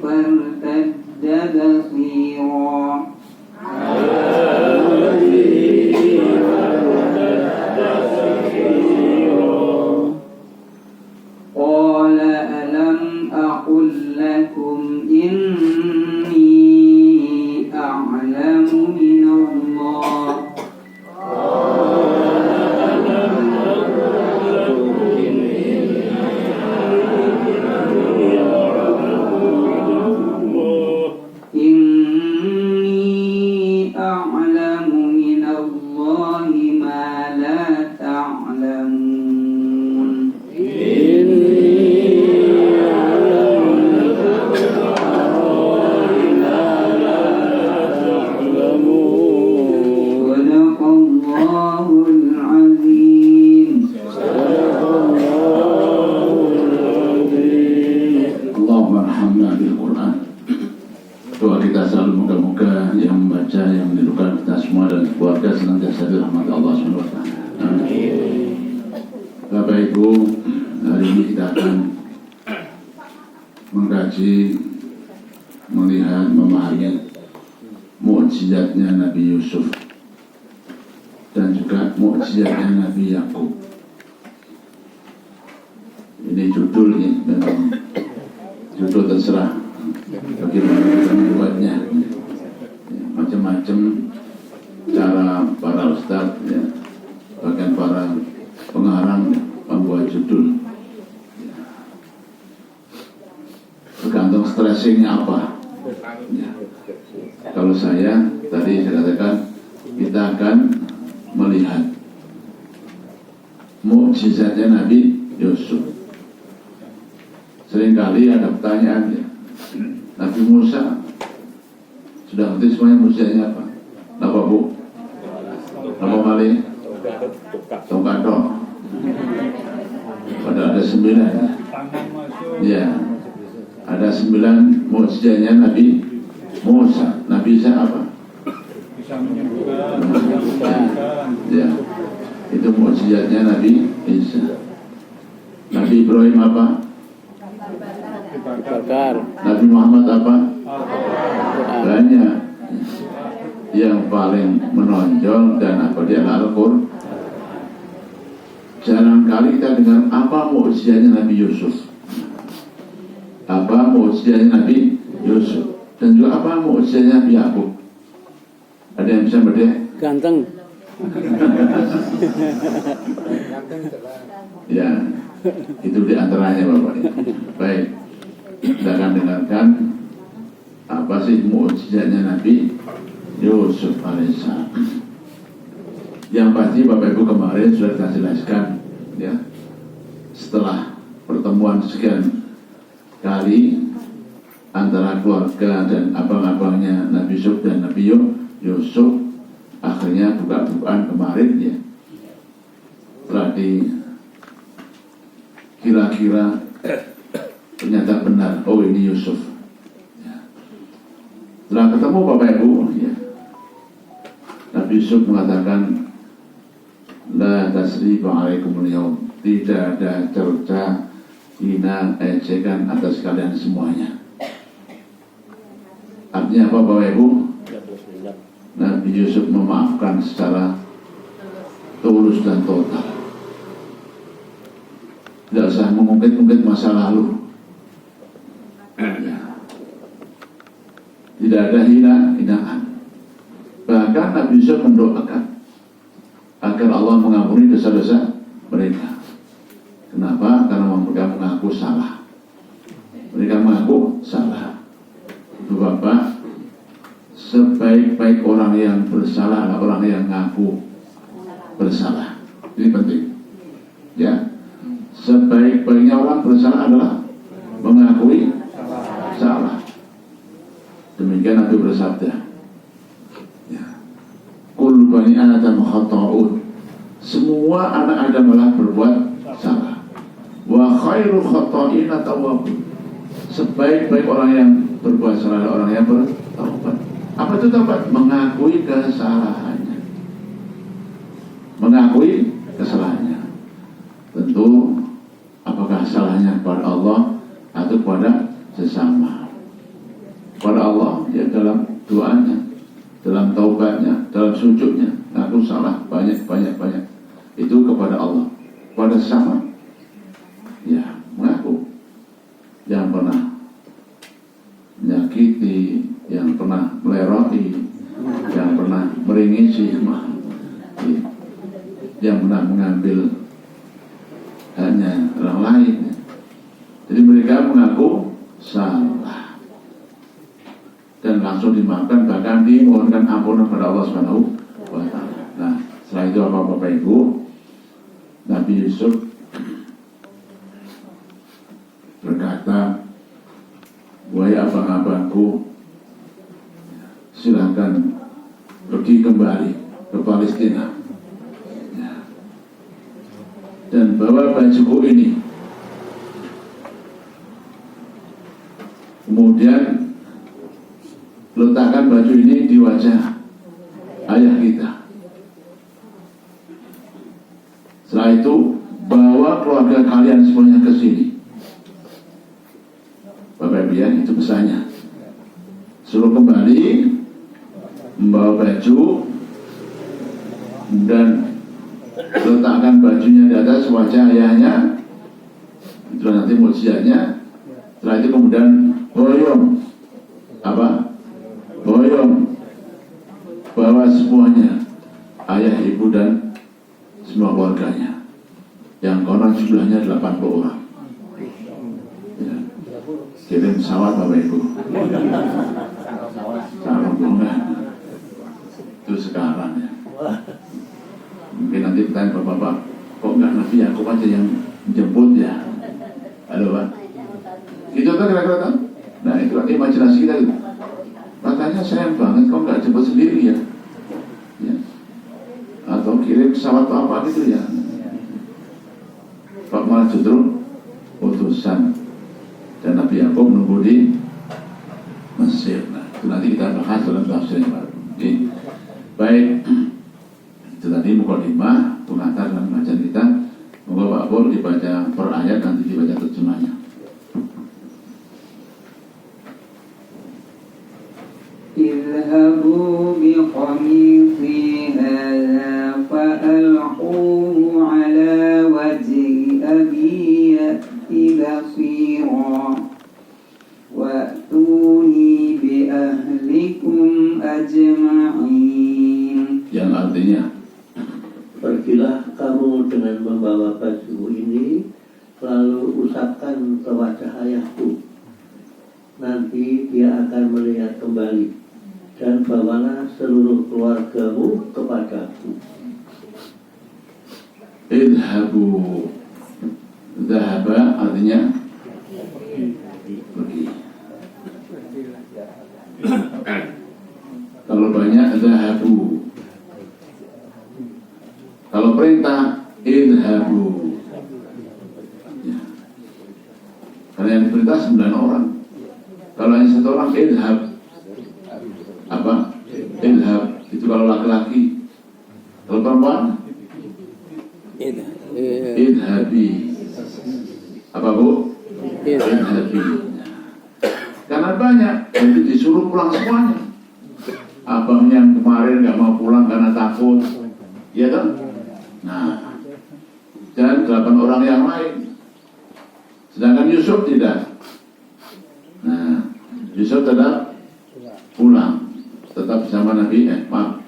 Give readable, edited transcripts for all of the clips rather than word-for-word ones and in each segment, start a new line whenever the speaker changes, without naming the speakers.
فارتد بصيرا قال ألم أقل لكم إني أعلم من الله
Doa kita selalu moga-moga yang membaca, yang menirukan kita semua dan keluarga senantiasa dirahmati Allah SWT. Amin. Bapak Ibu, hari ini kita akan mengkaji, melihat, memahami mukjizatnya Nabi Yusuf dan juga mukjizatnya Nabi Yakub. Ini judulnya memang judul terserah bagaimana kita membuatnya, ya, macam-macam cara para ustadz, ya, bahkan para pengarang membuat judul, ya. Tergantung stressingnya apa, ya. Kalau saya tadi saya katakan kita akan melihat mukjizatnya Nabi Yusuf. Seringkali ada pertanyaan, ya, Nabi Musa sudah ngerti semuanya mukjizatnya apa? Apa Bu? Apa kali? Tongkat dong. Padahal ada 9. Ya, ada 9 mukjizatnya Nabi Musa. Nabi Isa apa?
Bisa menyembuhkan.
Ya, itu mukjizatnya Nabi Isa. Nabi Ibrahim apa? Nabi Muhammad apa? Banyak. Yang paling menonjol dan apa dia Al-Qur'an. Jarang kali kita dengar apa mukjizatnya Nabi Yusuf, apa mukjizatnya Nabi Yusuf, dan juga apa mukjizatnya Nabi Yakub. Ada yang bisa berdaya?
Ganteng.
Ya, itu diantaranya Bapak. Baik, kita akan dengarkan apa sih mukjizatnya Nabi Yusuf alaihissalam. Yang pasti Bapak Ibu kemarin sudah kita jelaskan, ya, setelah pertemuan sekian kali antara keluarga dan abang-abangnya Nabi Yusuf dan Nabi Yusuf, akhirnya buka-bukaan kemarin, ya, setelah kira-kira ternyata benar, oh ini Yusuf, ya. Setelah ketemu Bapak Ibu, ya, Nabi Yusuf mengatakan la tasriba alaikumul yaum, tidak ada cerca, hina, ejekan atas kalian semuanya. Artinya apa Bapak Ibu? Nabi Yusuf memaafkan secara tulus dan total. Tidak usah mengungkit-ungkit masa lalu, ya. Tidak ada hinaan. Bahkan Nabi Yusuf mendoakan agar Allah mengampuni dosa-dosa mereka. Kenapa? Karena mereka mengaku salah. Mereka mengaku salah. Ibu Bapak, sebaik-baik orang yang bersalah adalah orang yang mengaku bersalah. Ini penting, ya. Sebaik-baiknya orang bersalah adalah mengakui salah. Demikian Nabi bersabda, ya, Kul bani Adam khata'un, semua anak Adam adalah berbuat salah. Wa khairu khata'ina tawwabun, sebaik-baik orang yang berbuat salah adalah orang yang bertaubat. Apa itu taubat? Mengakui kesalahannya. Mengakui kesalahannya. Tentu apakah salahnya kepada Allah atau kepada sesama kepada Allah, dia dalam doanya, dalam taubatnya, dalam sujudnya, ngaku salah banyak. Itu kepada Allah, kepada sesama, ya mengaku. Yang pernah menyakiti, yang pernah meleroti, yang pernah meringisi, yang pernah mengambil hanya orang lain. Jadi mereka mengaku salah dan langsung dimaafkan, bahkan dimohonkan ampunan kepada Allah Subhanahu wa Ta'ala. Nah, setelah itu apa Bapak Ibu, Nabi Yusuf berkata, wahai abang-abangku, silakan pergi kembali ke Palestina dan bawa bajuku ini. Kemudian letakkan baju ini di wajah ayah kita. Setelah itu bawa keluarga kalian semuanya ke sini. Bapak Ibu ya, itu pesannya. Suruh kembali membawa baju dan letakkan bajunya di atas wajah ayahnya. Itu nanti mukjizatnya. Setelah itu kemudian boyong bawa semuanya, ayah, ibu dan semua keluarganya, yang konon jumlahnya 80 orang. Ya. Kirim pesawat Bapak Ibu. Rombongan. Itu sekarang ya. Mungkin nanti bertanya Bapak, kok enggak Nabi Yakub aja yang menjemput ya? Halo Pak. Gitu kan kira-kira. Nah itu kan imajinasi kita gitu. Makanya sayang banget kok nggak jemput sendiri ya. Atau kirim pesawat atau apa gitu ya. Pak malah justru utusan dan Nabi Yakub menunggu di Mesir. Nah itu nanti kita bahas dalam tafsirnya Pak. Oke. Baik. Itu tadi mukadimah pengantar dalam bacaan kita. Moga Pak Pur dibaca per ayat, nanti dibaca terjemahnya.
اذهبوا بقميصي هذا فألقوه على وجه أبي يأت بصيرا وأتوني بأهلكم أجمعين.
Yang artinya,
pergilah kamu dengan membawa baju ini, lalu usapkan ke wajah ayahku. Nanti dia akan melihat kembali. Dan bawalah seluruh keluargamu kepadaku.
idhabu. Dhahaba artinya pergi. Kalau banyak dhahabu. Kalau perintah idhabu. Ya. Karena yang diperintah 9 orang. Kalau hanya 1 orang idhab. Apa? Idhab itu kalau laki-laki. Kalau perempuan idhabi. Apa Bu? Idhabi. Karena banyak, jadi disuruh pulang semuanya. Abang yang kemarin gak mau pulang karena takut, iya kan? Nah, dan 8 orang yang lain. Sedangkan Yusuf tidak. Nah, Yusuf tetap pulang. Tetap bersama Nabi,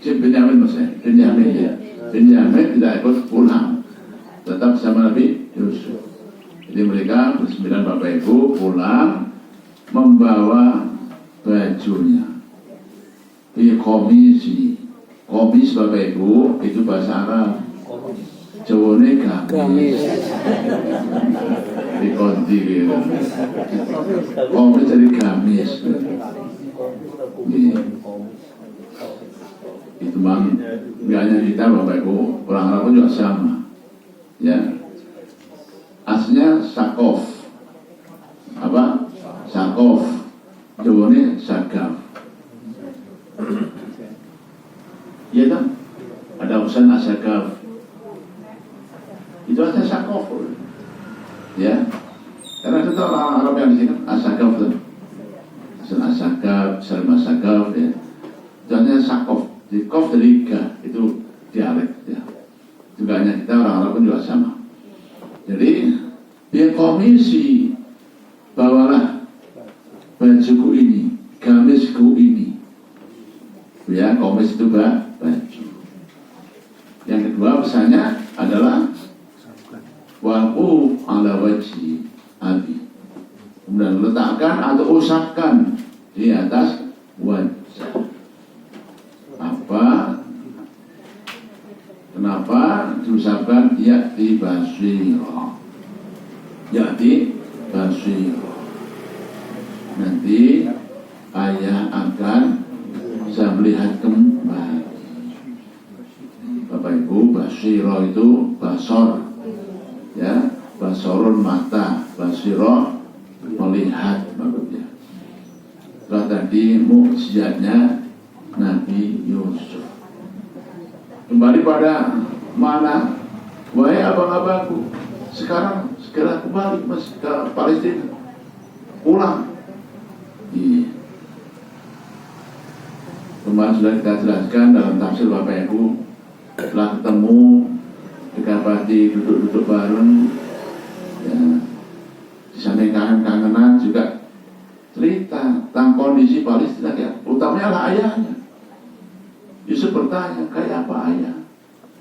Benyamin maksudnya, Benyamin tidak ikut pulang, tetap bersama Nabi Yusuf. Jadi mereka bersembilan Bapak Ibu pulang membawa bajunya. Di komisi, komis Bapak Ibu itu bahasa Arab, Jawane gamis. Di konti gitu. Komis jadi gamis. Itu bang, nggak hanya kita Bapak Ibu, orang Arab pun juga sama, ya. Aslinya sakof, apa? Sakof, Jawane sagaf. Iya kan? Ada urusan asagaf. Itu aja sakof, ya. Karena ada kata orang Arab yang di sini asakaf tuh. Asakaf, Salma Sakaf ya. Contohnya sakof, di kof dari ga itu dialek ya. Juga hanya kita orang Arab pun juga sama. Jadi dia komisi bawalah bajuku ini, gamisku ini. Ya, komis itu baju. Yang kedua pesannya adalah waqu ala wajhi abi. Kemudian letakkan atau usapkan di atas wajah. Apa? Kenapa diusapkan? Ya'ti basiro. Ya'ti basiro. Nanti ayah akan bisa melihat kembali. Bapak Ibu, basiro itu basor, ya, basorun mata, basiro melihat maksudnya. Setelah tadi mukjizatnya Nabi Yusuf. Kembali pada mana? Wahai abang-abangku, sekarang segera kembali ke Palestina, pulang. Iya. Kemarin sudah kita jelaskan dalam tafsir Bapak Ibu, setelah ketemu dekapati duduk-duduk bareng, ya, di samping kangen-kangenan juga cerita tentang kondisi Palestina, ya, utamanya lah ayahnya. Yusuf bertanya, kayak apa ayah?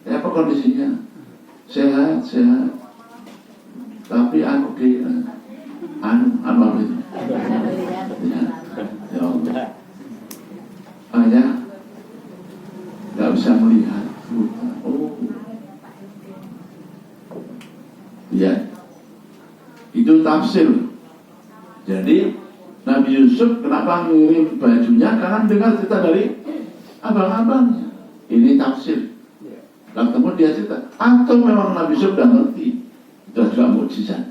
Kayak apa kondisinya? Sehat, sehat. Tapi aku di apa itu? Ya, ya Allah. Ayah nggak bisa melihat. Oh, ya, itu tafsir. Jadi Nabi Yusuf kenapa ngirim bajunya? Karena dengar cerita dari abang-abangnya. Ini tafsir. Kalau ketemu dia cerita, atau memang Nabi Yusuf sudah ngerti. Itu juga mukjizat.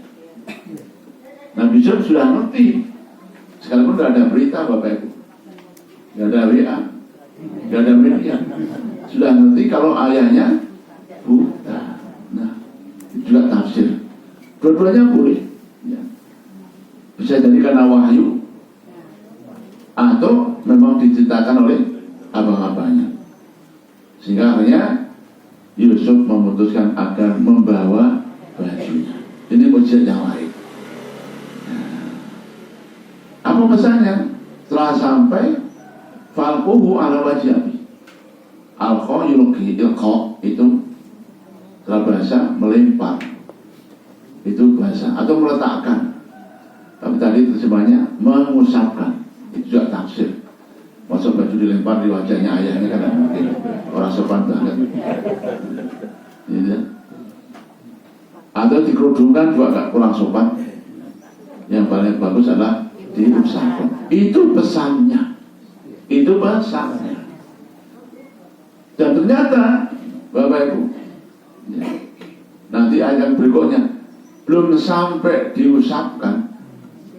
Nabi Yusuf sudah ngerti. Sekalipun tidak ada berita Bapak Ibu, tidak ada WA, tidak ada media, sudah ngerti kalau ayahnya buta. Nah, itu juga tafsir. Dua-duanya boleh. Ya. Bisa jadi karena wahyu, atau memang diceritakan oleh abang-abangnya. Sehingga akhirnya Yusuf memutuskan agar membawa bajunya. Ini mujizat yang lain. Apa pesannya? Setelah sampai falquhu ala wajhi abi. Alqa yulqi, ilqa itu dalam bahasa melempar. Itu bahasa atau meletakkan. Tapi tadi terjemahnya mengusapkan. Itu juga tafsir. Masa baju dilempar di wajahnya ayahnya kan mungkin orang sopan banget. Gitu. Atau dikerudungkan juga gak kurang sopan. Yang paling bagus adalah diusapkan. Itu pesannya. Itu pesannya. Dan ternyata Bapak Ibu, ya, nanti ayat berikutnya belum sampai diusapkan,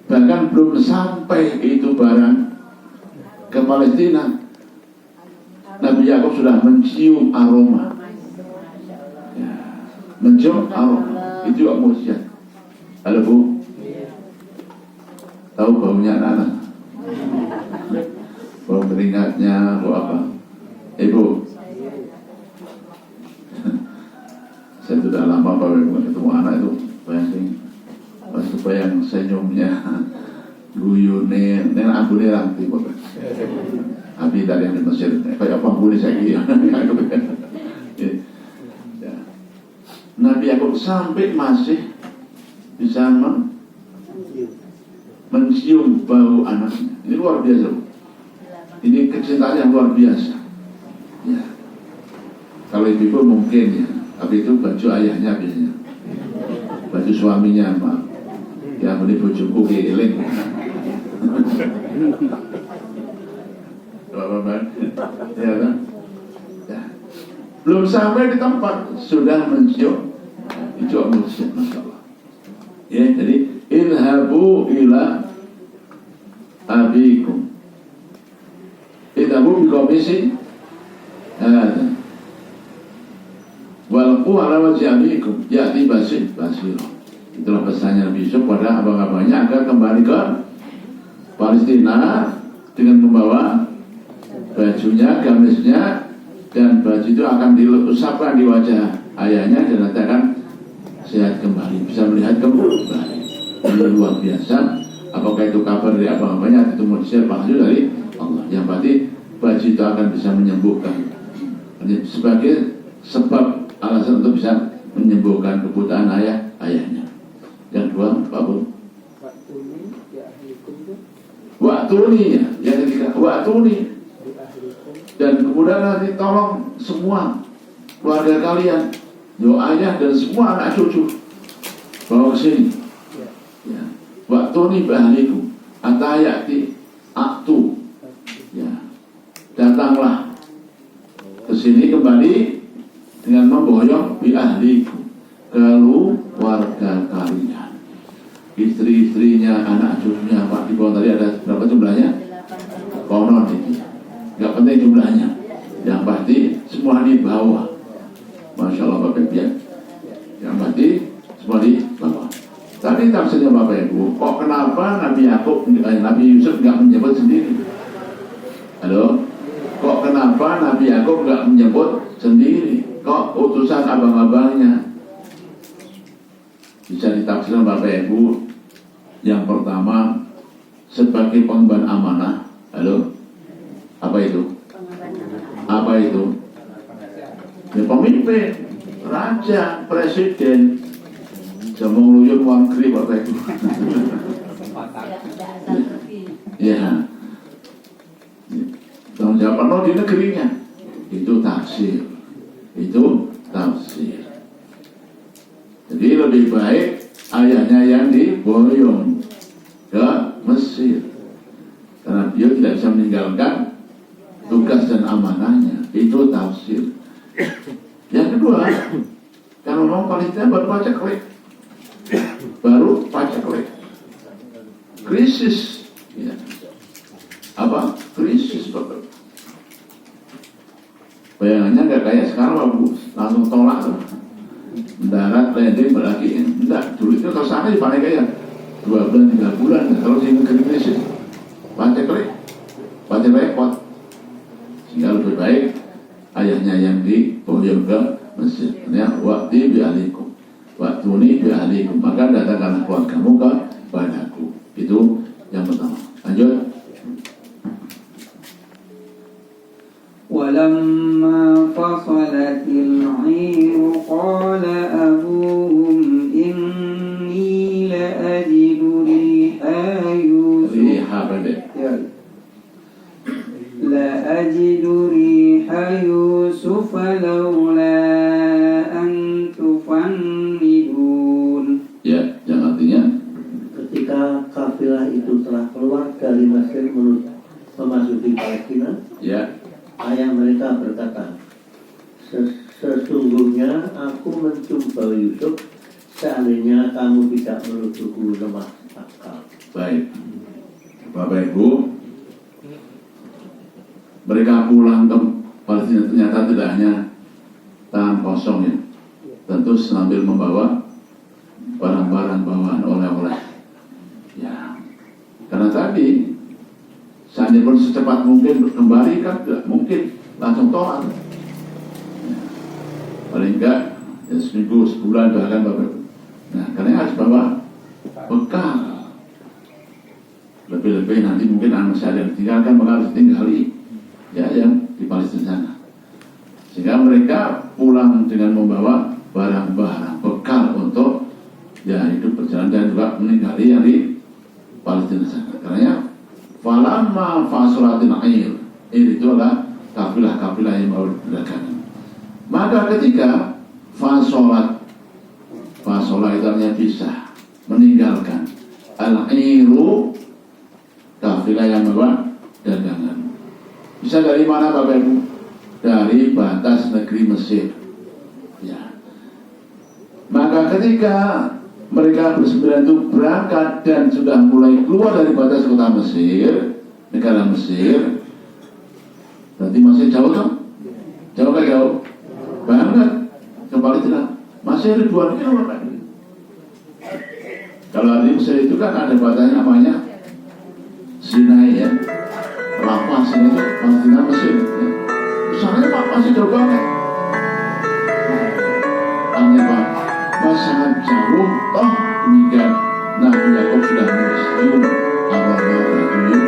bahkan belum sampai itu barang ke Palestina, Nabi Yakub sudah mencium aroma. Ya, mencium aroma. Itu juga mujizat. Halo Bu, tahu baunya anak-anak? Bau keringatnya, bau apa? Ibu, saya sudah lama Bapak ketemu anak itu, bayangin, pas kebayang senyumnya, guyune, nenek abu ranti Bapak. Abi dari yang di Mesir, kayak apa boleh saya kira. Ya. Nabi Yakub sampai masih bisa mencium bau anaknya. Ini luar biasa. Ini kecintaan yang luar biasa. Ya. Kalau ibu mungkin ya, tapi itu baju ayahnya biasanya. Baju suaminya, maaf. Yang ini bojoku keliling. Bapak-bapak, ya kan? Ya. Belum sampai di tempat sudah mencium. Itu mujizat, Masya Allah. Ya, jadi ilhabu ila abikum. Idhabu bikomisi walqu ala wajhi abikum ya'ti basir. Itulah pesannya Nabi Yusuf pada abang-abangnya agar kembali ke Palestina dengan membawa bajunya, gamisnya, dan baju itu akan diusapkan di wajah ayahnya dan nanti akan sehat kembali, bisa melihat kembali. Ini luar biasa. Apakah itu kabar dari abang-abangnya atau itu mujizat langsung dari Allah? Yang pasti baju itu akan bisa menyembuhkan. Sebagai sebab alasan untuk bisa menyembuhkan kebutaan ayahnya. Yang kedua, Pak Bu. Waktu ini, yang ketiga, waktu ini. Dan kemudian nanti tolong semua keluarga kalian, ayah dan semua anak cucu, bawa ke sini. Ya. Waktu ini bahaliku, atayati aktu. Ya. Datanglah ke sini kembali dengan memboyong bi ahliku, keluarga kalian, istri-istrinya, anak cucunya. Pak di bawah tadi ada berapa jumlahnya? Konon itu, nggak penting jumlahnya. Yang pasti semua dibawa. Masya Allah Bapak Ibu ya. Yang pasti semua dibawa. Tadi tafsirnya Bapak Ibu, kok kenapa Nabi Yusuf nggak menyebut sendiri? Halo? Kok kenapa Nabi Yakub nggak menyebut sendiri? Kok utusan abang-abangnya? Bisa ditafsirkan Bapak Ibu. Yang pertama, sebagai pengemban amanah. Halo? Apa itu? Apa itu? Ya, pemimpin, raja, presiden. Jamong luyun wangkri Bapak Ibu. Ya. Tanggung jawab penuh di negerinya. Itu tafsir. Jadi lebih baik ayahnya yang diboyong ke Mesir, karena dia tidak bisa meninggalkan tugas dan amanahnya. Itu tafsir. Yang kedua, kalau orang Palestina baru paceklik, krisis. Ya. Apa? Krisis Bapak. Bayangannya nggak kayak sekarang Pak Bu, langsung tolak tuh. Mendarat, landing, berlagi. Enggak, dulu itu kalau sana di paling kayak 2 bulan, 3 bulan. Kalau di negeri krisis, paceklik repot. Sehingga lebih baik ayahnya yang diboyong ke Mesir. Ya, waktu bi'alikum, waktu ini bi'alikum, maka datangkanlah keluargamu kepadaku. Itu yang pertama. Lanjut.
ولما فصلت العير قال أبوهم إني لأجد ريح يوسف لولا أن تفندون.
Ya, yang artinya
ketika kafilah itu telah keluar dari Mesir memasuki Palestina, ya, ayah mereka berkata, sesungguhnya aku mencium bau Yusuf, seandainya kamu tidak menuduhku lemah akal.
Baik, Bapak Ibu, mereka pulang ke Palestina ternyata tidak hanya tangan kosong ya, tentu sambil membawa barang-barang bawaan oleh-oleh. Ya, karena tadi seandainya pun secepat mungkin kembali kan tidak mungkin langsung tolak. Ya, paling enggak ya seminggu, sebulan bahkan Bapak. Nah, karena harus bawa bekal. Lebih-lebih nanti mungkin anak saya yang tinggalkan bakal harus tinggali ya yang di Palestina sana. Sehingga mereka pulang dengan membawa barang-barang bekal untuk ya hidup berjalan dan juga meninggali yang di Palestina sana. Karena falamma fasolatin air, itu adalah kafilah-kafilah yang baru berdagangan. Maka ketika fasolat itu artinya bisa meninggalkan, al-airu kafilah yang bawa dagangan. Bisa dari mana Bapak Ibu? Dari batas negeri Mesir. Ya. Maka ketika mereka bersembilan itu berangkat dan sudah mulai keluar dari batas kota Mesir, negara Mesir, berarti masih jauh kan? Jauh kan jauh? Banget ke Palestina. Masih ribuan kilometer. Kalau di Mesir itu kan ada batanya namanya Sinai ya, lava Sinai itu Palestina Mesir. Ya. Sana Pak masih jauh banget. Hanya Pak, sangat jauh. Toh jika Nabi Yakub sudah mencium Allah Rajul